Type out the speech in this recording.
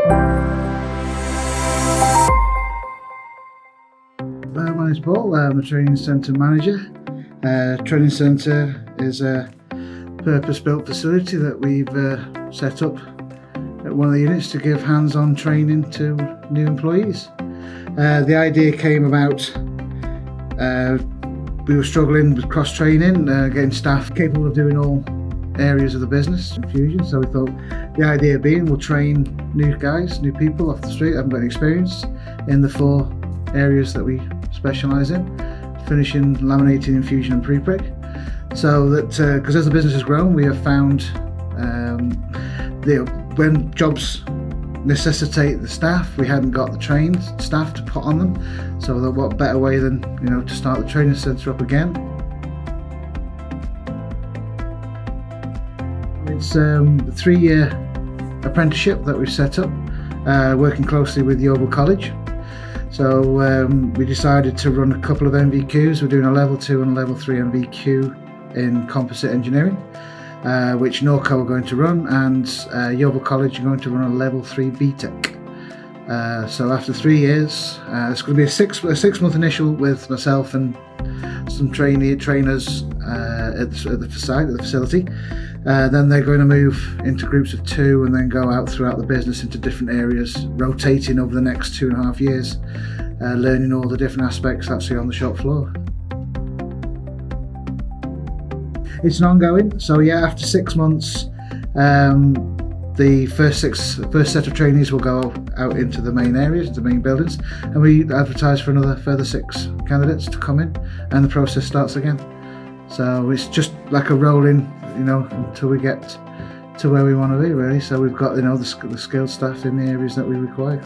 My name's Paul, I'm the training centre manager. Training centre is a purpose-built facility that we've set up at one of the units to give hands-on training to new employees. The idea came about, we were struggling with cross-training, getting staff capable of doing all areas of the business in Fusion, so we thought the idea being we'll train new guys, new people off the street, haven't got any experience in the 4 areas that we specialise in: finishing, laminating, infusion and pre-preg. So that, because as the business has grown, we have found when jobs necessitate the staff, we hadn't got the trained staff to put on them. So that what better way than to start the training centre up again. It's a 3-year apprenticeship that we've set up, working closely with Yeovil College. So we decided to run a couple of NVQs. We're doing a level 2 and a level 3 NVQ in composite engineering, which Norco are going to run, and Yeovil College are going to run a level 3 BTEC. So after 3 years, it's going to be a 6-month initial with myself and some trainers at the facility. Then they're going to move into groups of 2 and then go out throughout the business into different areas, rotating over the next 2.5 years, learning all the different aspects actually on the shop floor. It's an ongoing, so yeah, after 6 months, the first set of trainees will go out into the main areas, the main buildings, and we advertise for another further 6 candidates to come in, and the process starts again. So it's just like a rolling, until we get to where we want to be, really. So we've got, the skilled staff in the areas that we require.